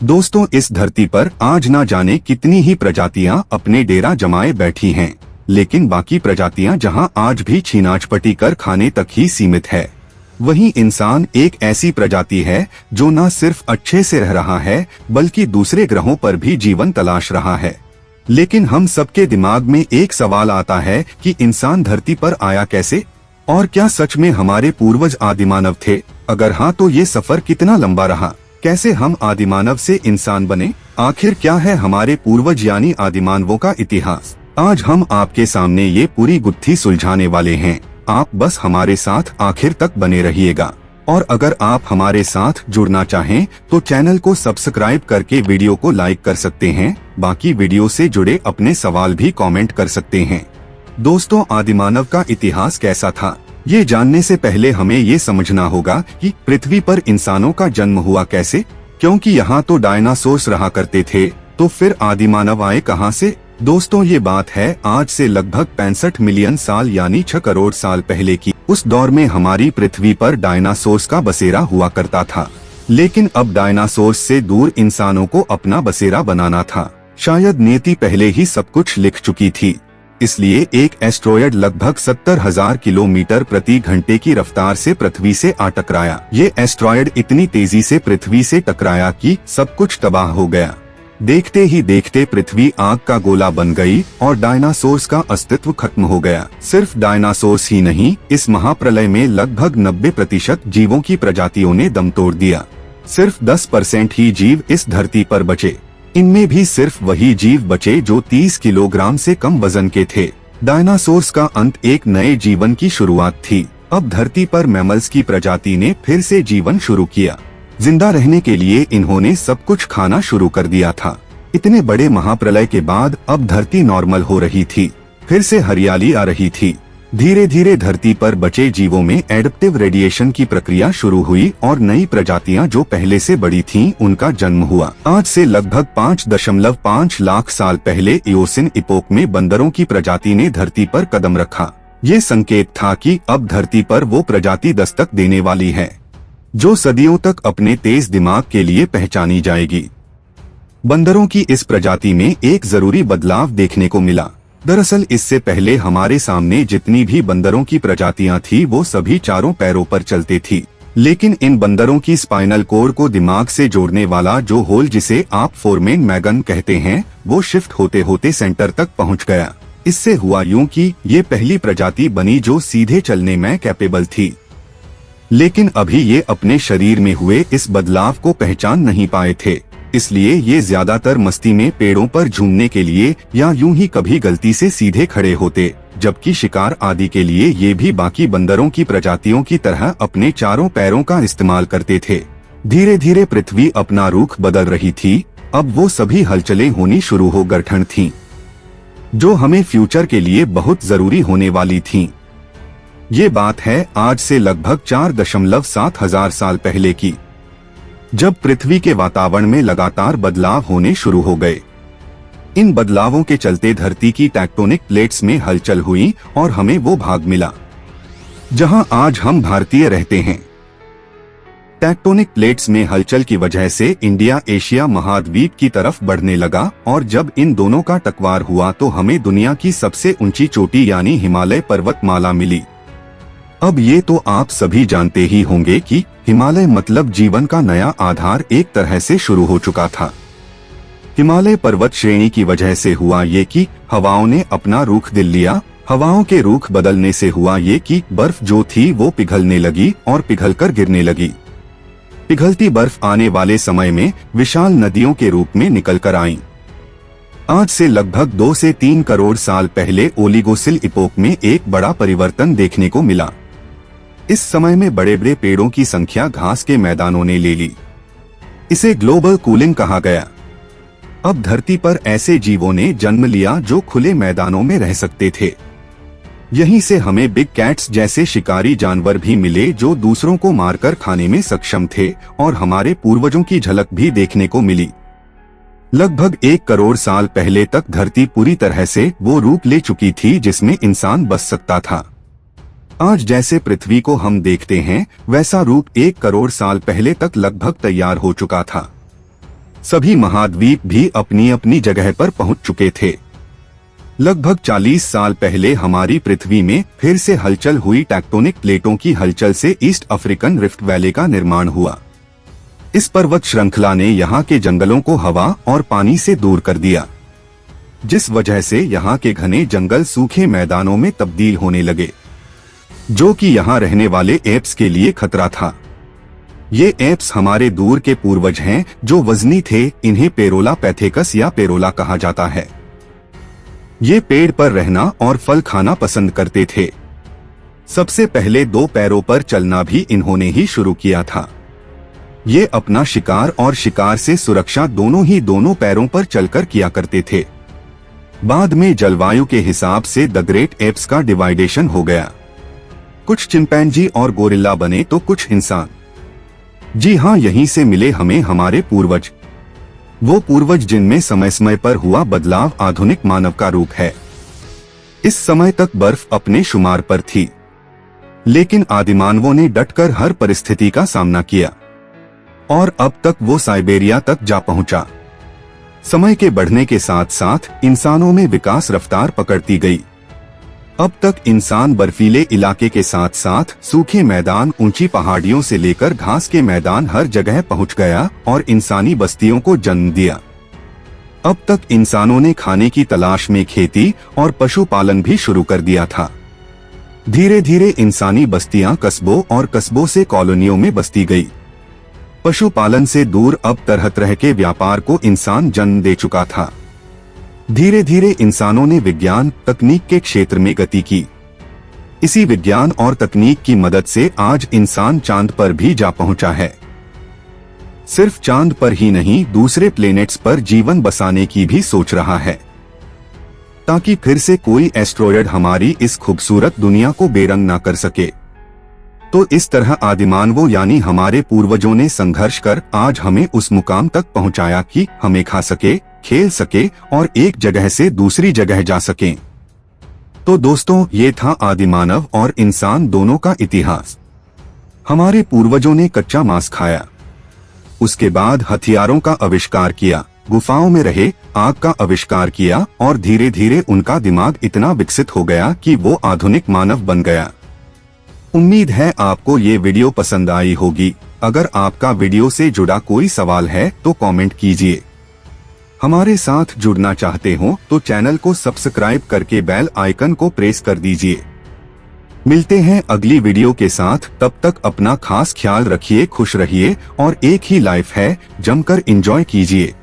दोस्तों, इस धरती पर आज ना जाने कितनी ही प्रजातियां अपने डेरा जमाए बैठी हैं, लेकिन बाकी प्रजातियां जहां आज भी छीनाचपटी कर खाने तक ही सीमित है, वहीं इंसान एक ऐसी प्रजाति है जो न सिर्फ अच्छे से रह रहा है बल्कि दूसरे ग्रहों पर भी जीवन तलाश रहा है। लेकिन हम सबके दिमाग में एक सवाल आता है कि इंसान धरती पर आया कैसे, और क्या सच में हमारे पूर्वज आदिमानव थे? अगर हाँ, तो ये सफर कितना लंबा रहा? कैसे हम आदिमानव से इंसान बने? आखिर क्या है हमारे पूर्वज यानी आदिमानवों का इतिहास? आज हम आपके सामने ये पूरी गुत्थी सुलझाने वाले हैं। आप बस हमारे साथ आखिर तक बने रहिएगा। और अगर आप हमारे साथ जुड़ना चाहें तो चैनल को सब्सक्राइब करके वीडियो को लाइक कर सकते हैं। बाकी वीडियो से जुड़े अपने सवाल भी कमेंट कर सकते हैं। दोस्तों, आदिमानव का इतिहास कैसा था, ये जानने से पहले हमें ये समझना होगा कि पृथ्वी पर इंसानों का जन्म हुआ कैसे। क्योंकि यहाँ तो डायनासोर्स रहा करते थे, तो फिर आदिमानव आए कहाँ से? दोस्तों, ये बात है आज से लगभग 65 मिलियन साल यानी 6 करोड़ साल पहले की। उस दौर में हमारी पृथ्वी पर डायनासोर्स का बसेरा हुआ करता था, लेकिन अब डायनासोर्स से दूर इंसानों को अपना बसेरा बनाना था। शायद नियति पहले ही सब कुछ लिख चुकी थी, इसलिए एक एस्ट्रॉयड लगभग 70,000 किलोमीटर प्रति घंटे की रफ्तार से पृथ्वी से आ टकराया। ये एस्ट्रॉयड इतनी तेजी से पृथ्वी से टकराया कि सब कुछ तबाह हो गया। देखते ही देखते पृथ्वी आग का गोला बन गई और डायनासोर्स का अस्तित्व खत्म हो गया। सिर्फ डायनासोर्स ही नहीं, इस महाप्रलय में लगभग 90% जीवों की प्रजातियों ने दम तोड़ दिया। सिर्फ 10% ही जीव इस धरती पर बचे। इनमें भी सिर्फ वही जीव बचे जो 30 किलोग्राम से कम वजन के थे। डायनासोर्स का अंत एक नए जीवन की शुरुआत थी। अब धरती पर मैमल्स की प्रजाति ने फिर से जीवन शुरू किया। जिंदा रहने के लिए इन्होंने सब कुछ खाना शुरू कर दिया था। इतने बड़े महाप्रलय के बाद अब धरती नॉर्मल हो रही थी, फिर से हरियाली आ रही थी। धीरे धीरे धरती पर बचे जीवों में एडप्टिव रेडिएशन की प्रक्रिया शुरू हुई और नई प्रजातियां जो पहले से बड़ी थीं, उनका जन्म हुआ। आज से लगभग 5.5 लाख साल पहले इयोसिन इपोक में बंदरों की प्रजाति ने धरती पर कदम रखा। ये संकेत था कि अब धरती पर वो प्रजाति दस्तक देने वाली है जो सदियों तक अपने तेज दिमाग के लिए पहचानी जाएगी। बंदरों की इस प्रजाति में एक जरूरी बदलाव देखने को मिला। दरअसल इससे पहले हमारे सामने जितनी भी बंदरों की प्रजातियां थी वो सभी चारों पैरों पर चलती थी, लेकिन इन बंदरों की स्पाइनल कोर को दिमाग से जोड़ने वाला जो होल जिसे आप फोरमेन मैगन कहते हैं, वो शिफ्ट होते होते सेंटर तक पहुंच गया। इससे हुआ यूं कि ये पहली प्रजाति बनी जो सीधे चलने में कैपेबल थी। लेकिन अभी ये अपने शरीर में हुए इस बदलाव को पहचान नहीं पाए थे, इसलिए ये ज्यादातर मस्ती में पेड़ों पर झूमने के लिए या यूं ही कभी गलती से सीधे खड़े होते, जबकि शिकार आदि के लिए ये भी बाकी बंदरों की प्रजातियों की तरह अपने चारों पैरों का इस्तेमाल करते थे। धीरे धीरे पृथ्वी अपना रुख बदल रही थी। अब वो सभी हलचलें होनी शुरू हो गठन थीं, जो हमें फ्यूचर के लिए बहुत जरूरी होने वाली थीं। ये बात है आज से लगभग 4.7 हजार साल पहले की, जब पृथ्वी के वातावरण में लगातार बदलाव होने शुरू हो गए। इन बदलावों के चलते धरती की टेक्टोनिक प्लेट्स में हलचल हुई और हमें वो भाग मिला जहां आज हम भारतीय रहते हैं। टेक्टोनिक प्लेट्स में हलचल की वजह से इंडिया एशिया महाद्वीप की तरफ बढ़ने लगा और जब इन दोनों का टकरार हुआ तो हमें दुनिया की सबसे ऊंची चोटी यानी हिमालय पर्वतमाला मिली। अब ये तो आप सभी जानते ही होंगे कि हिमालय मतलब जीवन का नया आधार एक तरह से शुरू हो चुका था। हिमालय पर्वत श्रेणी की वजह से हुआ ये कि हवाओं ने अपना रुख बदल लिया। हवाओं के रुख बदलने से हुआ ये कि बर्फ जो थी वो पिघलने लगी और पिघलकर गिरने लगी। पिघलती बर्फ आने वाले समय में विशाल नदियों के रूप में निकल कर आई। आज से लगभग 2 से 3 करोड़ साल पहले ओलिगोसिल इपोक में एक बड़ा परिवर्तन देखने को मिला। इस समय में बड़े बड़े पेड़ों की संख्या घास के मैदानों ने ले ली। इसे ग्लोबल कूलिंग कहा गया। अब धरती पर ऐसे जीवों ने जन्म लिया जो खुले मैदानों में रह सकते थे। यहीं से हमें बिग कैट्स जैसे शिकारी जानवर भी मिले जो दूसरों को मारकर खाने में सक्षम थे और हमारे पूर्वजों की झलक भी देखने को मिली। लगभग 1 करोड़ साल पहले तक धरती पूरी तरह से वो रूप ले चुकी थी जिसमें इंसान बस सकता था। आज जैसे पृथ्वी को हम देखते हैं वैसा रूप 1 करोड़ साल पहले तक लगभग तैयार हो चुका था। सभी महाद्वीप भी अपनी अपनी जगह पर पहुंच चुके थे। लगभग 40 साल पहले हमारी पृथ्वी में फिर से हलचल हुई। टेक्टोनिक प्लेटों की हलचल से ईस्ट अफ्रीकन रिफ्ट वैली का निर्माण हुआ। इस पर्वत श्रृंखला ने यहाँ के जंगलों को हवा और पानी से दूर कर दिया, जिस वजह से यहाँ के घने जंगल सूखे मैदानों में तब्दील होने लगे, जो कि यहाँ रहने वाले एप्स के लिए खतरा था। ये एप्स हमारे दूर के पूर्वज हैं जो वजनी थे। इन्हें पेरोला पैथेकस या पेरोला कहा जाता है। ये पेड़ पर रहना और फल खाना पसंद करते थे। सबसे पहले 2 पैरों पर चलना भी इन्होंने ही शुरू किया था। ये अपना शिकार और शिकार से सुरक्षा दोनों पैरों पर चलकर किया करते थे। बाद में जलवायु के हिसाब से द ग्रेट एप्स का डिवाइडेशन हो गया। कुछ चिंपैंजी और गोरिल्ला बने तो कुछ इंसान। जी हाँ, यहीं से मिले हमें हमारे पूर्वज, वो पूर्वज जिनमें समय समय पर हुआ बदलाव आधुनिक मानव का रूप है। इस समय तक बर्फ अपने शुमार पर थी, लेकिन आदिमानवों ने डटकर हर परिस्थिति का सामना किया और अब तक वो साइबेरिया तक जा पहुंचा। समय के बढ़ने के साथ साथ इंसानों में विकास रफ्तार पकड़ती गई। अब तक इंसान बर्फीले इलाके के साथ साथ सूखे मैदान, ऊंची पहाड़ियों से लेकर घास के मैदान हर जगह पहुंच गया और इंसानी बस्तियों को जन्म दिया। अब तक इंसानों ने खाने की तलाश में खेती और पशुपालन भी शुरू कर दिया था। धीरे धीरे इंसानी बस्तियां कस्बों और कस्बों से कॉलोनियों में बसती गई। पशुपालन से दूर अब तरह तरह के व्यापार को इंसान जन्म दे चुका था। धीरे धीरे इंसानों ने विज्ञान तकनीक के क्षेत्र में गति की। इसी विज्ञान और तकनीक की मदद से आज इंसान चांद पर भी जा पहुंचा है। सिर्फ चांद पर ही नहीं, दूसरे प्लेनेट्स पर जीवन बसाने की भी सोच रहा है, ताकि फिर से कोई एस्ट्रॉयड हमारी इस खूबसूरत दुनिया को बेरंग ना कर सके। तो इस तरह आदिमानवों यानी हमारे पूर्वजों ने संघर्ष कर आज हमें उस मुकाम तक पहुंचाया कि हमें खा सके, खेल सके और एक जगह से दूसरी जगह जा सकें। तो दोस्तों, ये था आदिमानव और इंसान दोनों का इतिहास। हमारे पूर्वजों ने कच्चा मांस खाया, उसके बाद हथियारों का आविष्कार किया, गुफाओं में रहे, आग का आविष्कार किया और धीरे धीरे उनका दिमाग इतना विकसित हो गया कि वो आधुनिक मानव बन गया। उम्मीद है आपको ये वीडियो पसंद आई होगी। अगर आपका वीडियो से जुड़ा कोई सवाल है तो कमेंट कीजिए। हमारे साथ जुड़ना चाहते हो तो चैनल को सब्सक्राइब करके बेल आइकन को प्रेस कर दीजिए। मिलते हैं अगली वीडियो के साथ, तब तक अपना खास ख्याल रखिए, खुश रहिए और एक ही लाइफ है, जमकर एंजॉय कीजिए।